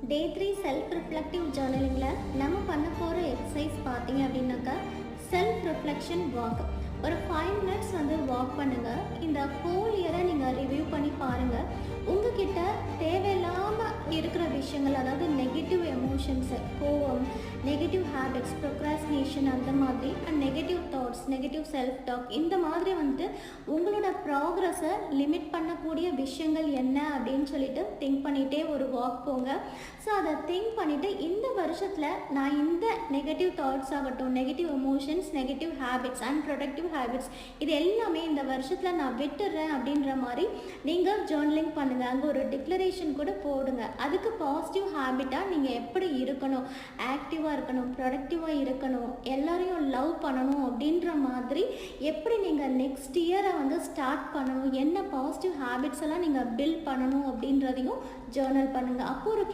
டே 3 self reflective ஜேர்னலிங்கில் நம்ம பண்ண போகிற எக்ஸசைஸ் பார்த்தீங்க அப்படின்னாக்கா செல்ஃப் ரிஃப்ளெக்ஷன் வாக். ஒரு 5 மினிட்ஸ் வாக் பண்ணுங்கள். இந்த ஹோல் இயரை நீங்கள் ரிவ்யூ பண்ணி பாருங்கள். உங்ககிட்ட தேவையில்லாமல் இருக்கிற விஷயங்கள், அதாவது நெகட்டிவ் எமோஷன்ஸு, கோவம், நெகட்டிவ் ஹேபிட்ஸ், ப்ரொக்ராஸ்டினேஷன், அந்த மாதிரி and negative thoughts, negative self talk, இந்த மாதிரி உங்களோட ப்ராக்ரஸை லிமிட் பண்ணக்கூடிய விஷயங்கள் என்ன அப்படின்னு சொல்லிட்டு திங்க் பண்ணிகிட்டே ஒரு வாக் போங்க. ஸோ அதை திங்க் பண்ணிவிட்டு இந்த வருஷத்தில் நான் இந்த நெகட்டிவ் தாட்ஸ் ஆகட்டும், negative emotions, negative habits and productive habits, இது எல்லாமே இந்த வருஷத்தில் நான் விட்டுடுறேன் அப்படின்ற மாதிரி நீங்கள் ஜேர்னலிங் பண்ணுங்கள். அங்கே ஒரு டிக்ளரேஷன் கூட போடுங்க. அதுக்கு பாசிட்டிவ் ஹேபிட்டாக நீங்கள் எப்படி இருக்கணும், ஆக்டிவாக இருக்கணும், ப்ரொடக்டிவாக இருக்கணும், எல்லாரையும் லவ் பண்ணணும் அப்படின்ற மாதிரி எப்படி நீங்கள் நெக்ஸ்ட் இயரை ஸ்டார்ட் பண்ணணும், என்ன பாசிட்டிவ் ஹேபிட்ஸ் எல்லாம் நீங்கள் பில்ட் பண்ணணும் அப்படின்றதையும் ஜேர்னல் பண்ணுங்கள். அப்போ ஒரு